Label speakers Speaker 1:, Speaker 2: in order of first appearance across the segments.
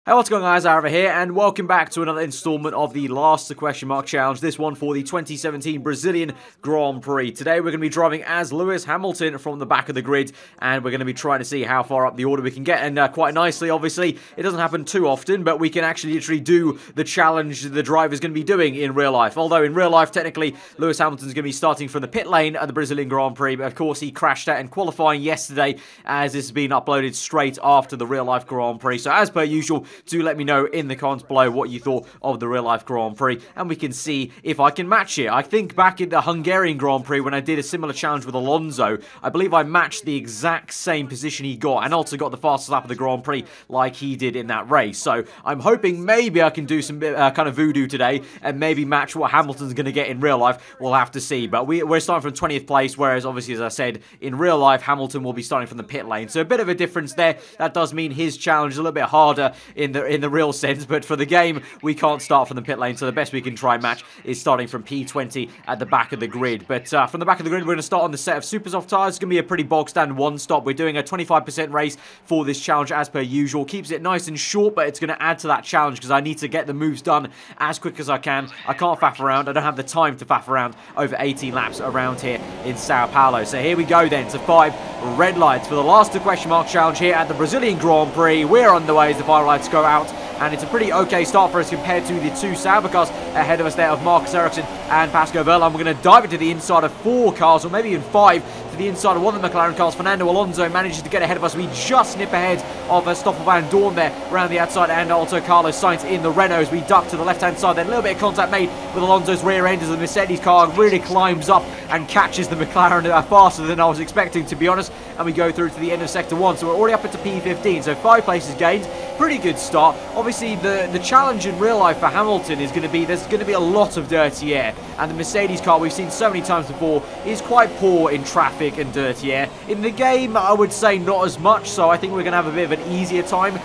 Speaker 1: Hey, what's going on, guys? Aarava here, and welcome back to another installment of the Last Question Mark Challenge, this one for the 2017 Brazilian Grand Prix. Today, we're going to be driving as Lewis Hamilton from the back of the grid, and we're going to be trying to see how far up the order we can get, and quite nicely, obviously, it doesn't happen too often, but we can actually literally do the challenge the driver's going to be doing in real life. Although, in real life, technically, Lewis Hamilton's going to be starting from the pit lane at the Brazilian Grand Prix, but of course, he crashed out in qualifying yesterday, as this has been uploaded straight after the real-life Grand Prix. So, as per usual, do let me know in the comments below what you thought of the real-life Grand Prix, and we can see if I can match it. I think back in the Hungarian Grand Prix when I did a similar challenge with Alonso, I believe I matched the exact same position he got, and also got the fastest lap of the Grand Prix like he did in that race. So I'm hoping maybe I can do some kind of voodoo today, and maybe match what Hamilton's going to get in real life. We'll have to see, but we're starting from 20th place, whereas obviously, as I said, in real life, Hamilton will be starting from the pit lane. So a bit of a difference there. That does mean his challenge is a little bit harder in the real sense, but for the game, we can't start from the pit lane, so the best we can try and match is starting from P20 at the back of the grid. But from the back of the grid, we're going to start on the set of super soft tyres. It's going to be a pretty bog standard one stop. We're doing a 25% race for this challenge as per usual. Keeps it nice and short, but it's going to add to that challenge because I need to get the moves done as quick as I can. I can't faff around. I don't have the time to faff around over 18 laps around here in Sao Paulo. So here we go then to 5 red lights for the last question mark challenge here at the Brazilian Grand Prix. We're on the way as the 5 lights go out, and it's a pretty okay start for us compared to the 2 Sauber cars ahead of us there of Marcus Ericsson and Pascal Wehrlein. We're going to dive into the inside of 4 cars, or maybe even 5, to the inside of one of the McLaren cars. Fernando Alonso manages to get ahead of us. We just nip ahead of Stoffel Van Dorn there around the outside, and also Carlos Sainz in the Renault as we duck to the left-hand side. Then a little bit of contact made with Alonso's rear end as the Mercedes car really climbs up and catches the McLaren faster than I was expecting, to be honest, and we go through to the end of Sector 1. So we're already up into P15, so 5 places gained. Pretty good start. Obviously, the challenge in real life for Hamilton is going to be, there's going to be a lot of dirty air, and the Mercedes car we've seen so many times before is quite poor in traffic and dirty air. In the game, I would say not as much, so I think we're going to have a bit of an easier time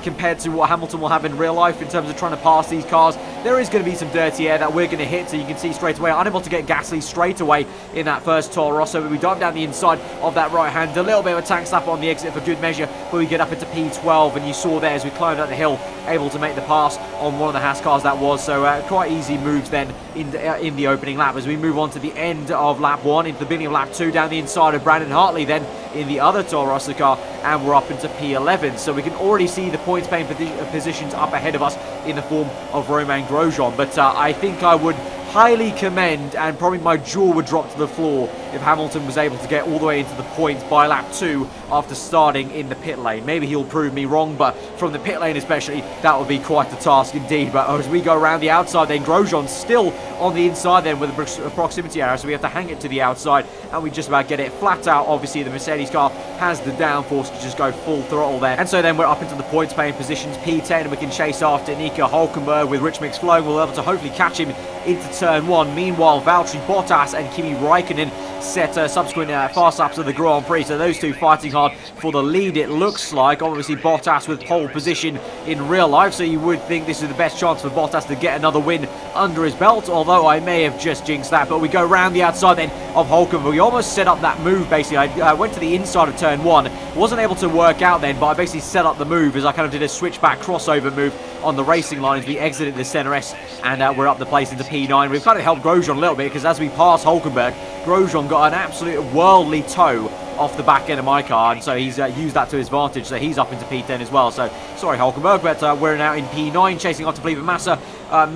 Speaker 1: compared to what Hamilton will have in real life in terms of trying to pass these cars. There is going to be some dirty air that we're going to hit, so you can see straight away, unable to get Gasly straight away in that first Toro Rosso, but we dive down the inside of that right hand, a little bit of a tank slap on the exit for good measure, but we get up into P12, and you saw there as we climbed up the hill, able to make the pass on one of the Haas cars that was, so quite easy moves then in the opening lap. As we move on to the end of lap 1, into the beginning of lap 2, down the inside of Brandon Hartley then in the other Toro Rosso car, and we're up into P11, so we can already see the points paying positions up ahead of us in the form of Romain Grosjean. But I think I would highly commend, and probably my jaw would drop to the floor if Hamilton was able to get all the way into the points by lap 2 after starting in the pit lane. Maybe he'll prove me wrong, but from the pit lane especially, that would be quite a task indeed. But as we go around the outside, then Grosjean's still on the inside then with a proximity error, so we have to hang it to the outside, and we just about get it flat out. Obviously, the Mercedes car has the downforce to just go full throttle there. And so then we're up into the points paying positions, P10, and we can chase after Nico Hülkenberg with Rich Mix flowing. We'll be able to hopefully catch him into turn 1. Meanwhile, Valtteri Bottas and Kimi Raikkonen set subsequent fast laps of the Grand Prix, so those two fighting hard for the lead, it looks like. Obviously, Bottas with pole position in real life, so you would think this is the best chance for Bottas to get another win under his belt, although I may have just jinxed that. But we go round the outside then of Hülkenberg. We almost set up that move, basically. I went to the inside of turn 1, wasn't able to work out then, but I basically set up the move as I kind of did a switchback crossover move on the racing line as we exited the Center S, and we're up the place into P9. We've kind of helped Grosjean a little bit, because as we pass Hülkenberg, Grosjean got an absolute worldly tow off the back end of my car, and so he's used that to his advantage, so he's up into P10 as well. So sorry Hülkenberg, but we're now in P9 chasing after Felipe Massa.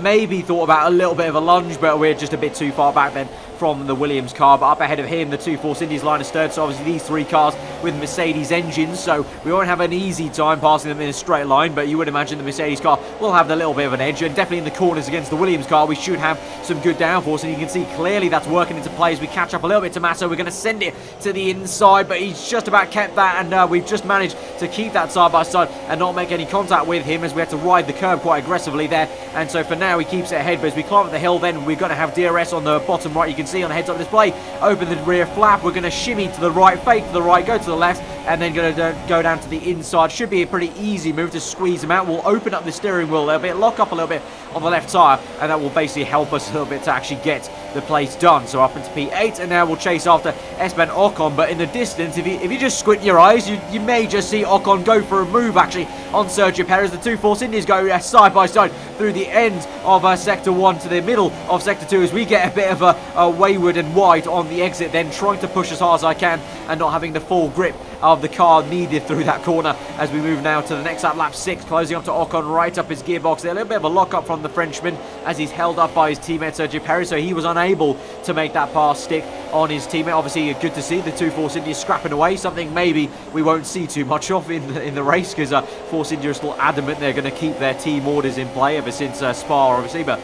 Speaker 1: Maybe thought about a little bit of a lunge, but we're just a bit too far back then from the Williams car. But up ahead of him, the 2 Force Indies line is third, so obviously these 3 cars with Mercedes engines, so we won't have an easy time passing them in a straight line, but you would imagine the Mercedes car will have a little bit of an edge, and definitely in the corners against the Williams car we should have some good downforce, and you can see clearly that's working into play as we catch up a little bit to Massa. We're going to send it to the inside, but he's just about kept that, and we've just managed to keep that side by side and not make any contact with him, as we had to ride the curb quite aggressively there. And so for now he keeps it ahead, but as we climb up the hill then we're going to have DRS on the bottom right. You can see on the heads-up display, open the rear flap, we're going to shimmy to the right, fake to the right, go to the left, and then going to go down to the inside. Should be a pretty easy move to squeeze him out. We'll open up the steering wheel a little bit, lock up a little bit on the left tyre, and that will basically help us a little bit to actually get the place done. So up into P8, and now we'll chase after Esteban Ocon, but in the distance, if you just squint your eyes, you may just see Ocon go for a move actually on Sergio Perez. The two Force Indians go side by side through the end of Sector 1 to the middle of Sector 2 as we get a bit of a wayward and wide on the exit, then trying to push as hard as I can and not having the full grip of the car needed through that corner as we move now to the next lap 6, closing up to Ocon right up his gearbox there. A little bit of a lock up from the Frenchman as he's held up by his teammate Sergio Perez, so he was unable to make that pass stick on his teammate. Obviously good to see the two Force Indians scrapping away, something maybe we won't see too much of in the race, because Force India are still adamant they're going to keep their team orders in play ever since Spa obviously, but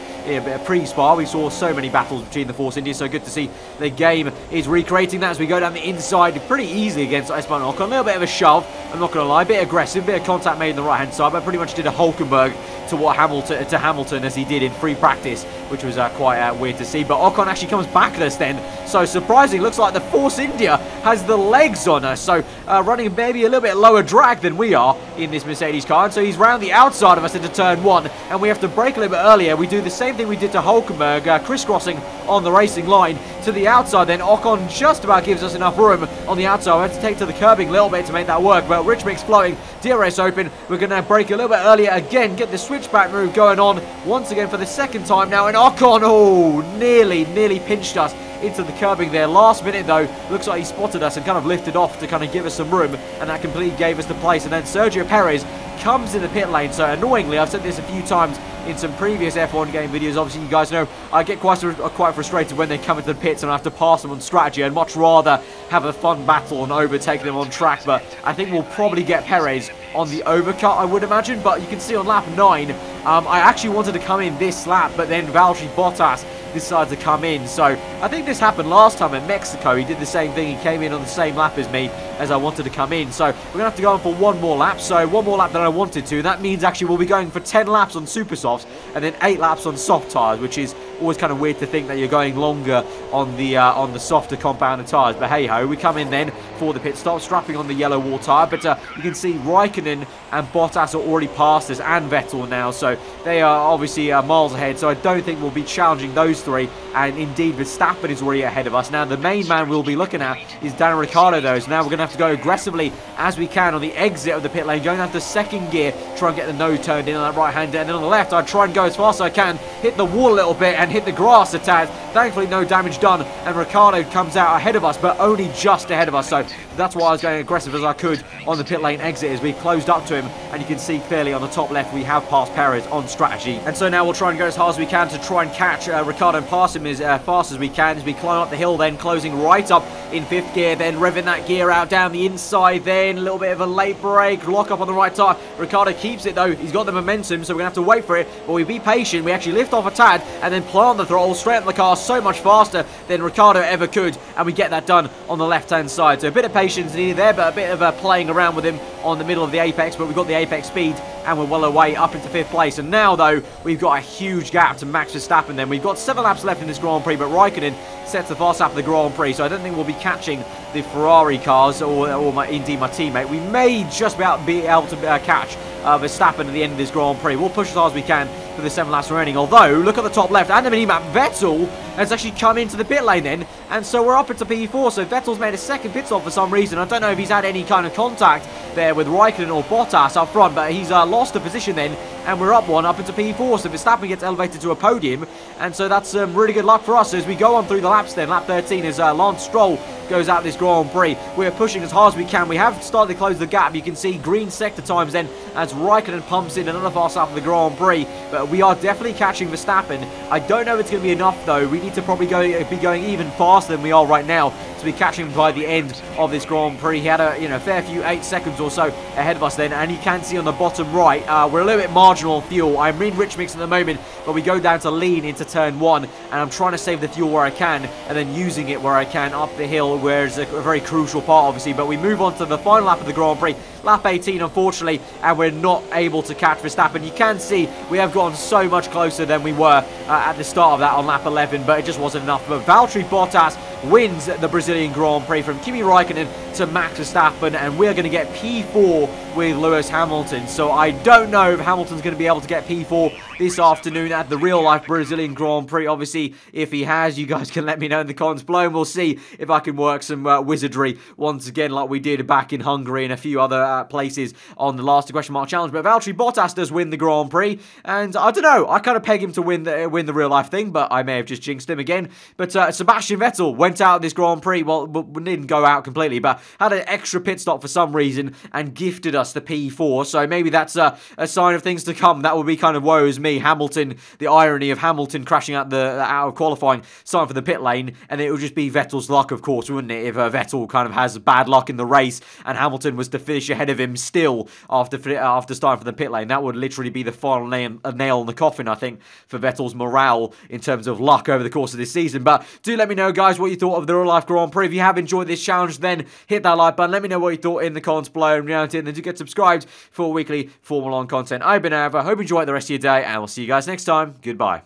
Speaker 1: pre-Spa we saw so many battles between the Force Indians, so good to see the game is recreating that as we go down the inside pretty easily against Esteban Ocon. A little bit of a shove, I'm not going to lie, a bit aggressive, bit of contact made on the right hand side, but pretty much did a Hulkenberg to Hamilton as he did in free practice, which was quite weird to see. But Ocon actually comes backless then, so surprising, looks like the Force India has the legs on us, so running maybe a little bit lower drag than we are in this Mercedes car, and so he's round the outside of us into turn 1, and we have to brake a little bit earlier. We do the same thing we did to Hulkenberg, crisscrossing on the racing line to the outside, then Ocon just about gives us enough room on the outside. We have to take to the curbing a little bit to make that work, but rich mix flowing, DRS open, we're going to brake a little bit earlier again, get the switchback move going on once again for the second time now, and Ocon, oh, nearly pinched us into the curbing there. Last minute though, looks like he spotted us and kind of lifted off to kind of give us some room, and that completely gave us the place. And then Sergio Perez comes in the pit lane, so annoyingly, I've said this a few times in some previous F1 game videos, obviously you guys know I get quite frustrated when they come into the pits and I have to pass them on strategy. I'd much rather have a fun battle and overtake them on track, but I think we'll probably get Perez on the overcut, I would imagine. But you can see on lap 9, I actually wanted to come in this lap, but then Valtteri Bottas decided to come in. So I think this happened last time in Mexico. He did the same thing. He came in on the same lap as me as I wanted to come in. So we're going to have to go on for one more lap. So one more lap than I wanted to. That means actually we'll be going for 10 laps on super softs and then 8 laps on soft tyres, which is always kind of weird to think that you're going longer on the softer compounded tyres. But hey ho, we come in then for the pit stop, strapping on the yellow wall tyre. But you can see Raikkonen and Bottas are already past us, and Vettel now. So they are obviously miles ahead. So I don't think we'll be challenging those three. And indeed, Verstappen is already ahead of us. Now the main man we'll be looking at is Daniel Ricciardo though. So now we're going to have to go aggressively as we can on the exit of the pit lane, going into second gear, try and get the nose turned in on that right hand, and then on the left I try and go as fast as I can, hit the wall a little bit and hit the grass a tad. Thankfully no damage done, and Ricciardo comes out ahead of us, but only just ahead of us. So that's why I was going aggressive as I could on the pit lane exit as we closed up to him, and you can see clearly on the top left we have passed Perez on strategy. And so now we'll try and go as hard as we can to try and catch Ricciardo and pass him as fast as we can as we climb up the hill, then closing right up in 5th gear, then revving that gear out down the inside, then a little bit of a late brake, lock up on the right tyre. Ricciardo keeps it though, he's got the momentum, so we're going to have to wait for it, but we be patient. We actually lift off a tad and then plant the throttle straight up the car so much faster than Ricciardo ever could, and we get that done on the left hand side. So a bit of patience needed there, but a bit of playing around with him on the middle of the apex, but we've got the apex speed and we're well away up into 5th place. And now though, we've got a huge gap to Max Verstappen. Then we've got 7 laps left in this Grand Prix, but Raikkonen sets the fast lap of the Grand Prix, so I don't think we'll be catching the Ferrari cars or indeed my teammate. We may just be able to catch Verstappen at the end of this Grand Prix. We'll push as hard as we can for the 7 laps remaining. Although, look at the top left, and the mini-map, Vettel has actually come into the pit lane then, and so we're up into P4. So Vettel's made a second pit stop for some reason. I don't know if he's had any kind of contact there with Raikkonen or Bottas up front, but he's lost a position then, and we're up into P4. So Verstappen gets elevated to a podium, and so that's really good luck for us as we go on through the laps then. Lap 13 as Lance Stroll goes out this Grand Prix. We're pushing as hard as we can. We have started to close the gap. You can see green sector times then as Raikkonen pumps in another fast lap of the Grand Prix, but we are definitely catching Verstappen. I don't know if it's going to be enough though. We need to probably be going even faster than we are right now to be catching him by the end of this Grand Prix. He had a fair few 8 seconds or so ahead of us then, and you can see on the bottom right we're a little bit marginal on fuel. I'm in rich mix at the moment, but we go down to lean into turn 1, and I'm trying to save the fuel where I can and then using it where I can up the hill, where it's a very crucial part obviously. But we move on to the final lap of the Grand Prix, lap 18 unfortunately, and we're not able to catch Verstappen. You can see we have gone so much closer than we were at the start of that on lap 11, but it just wasn't enough. But Valtteri Bottas wins the Brazilian Grand Prix from Kimi Raikkonen to Max Verstappen, and we're going to get P4 with Lewis Hamilton. So I don't know if Hamilton's going to be able to get P4 this afternoon at the real-life Brazilian Grand Prix. Obviously, if he has, you guys can let me know in the comments below, and we'll see if I can work some wizardry once again like we did back in Hungary and a few other places on the last question mark challenge. But Valtteri Bottas does win the Grand Prix, and I don't know, I kind of peg him to win the real-life thing, but I may have just jinxed him again. But Sebastian Vettel went out this Grand Prix, well, didn't go out completely, but had an extra pit stop for some reason and gifted us the P4, so maybe that's a sign of things to come. That would be kind of woes me. Hamilton, the irony of Hamilton crashing out of qualifying, starting for the pit lane, and it would just be Vettel's luck, of course, wouldn't it, if Vettel kind of has bad luck in the race and Hamilton was to finish ahead of him still after starting for the pit lane. That would literally be the final nail in the coffin, I think, for Vettel's morale in terms of luck over the course of this season. But do let me know, guys, what you thought of the real life Grand Prix. If you have enjoyed this challenge, then hit that like button. Let me know what you thought in the comments below, and then do get subscribed for weekly Formula 1 content. I've been aarava. Hope you enjoyed the rest of your day, and we'll see you guys next time. Goodbye.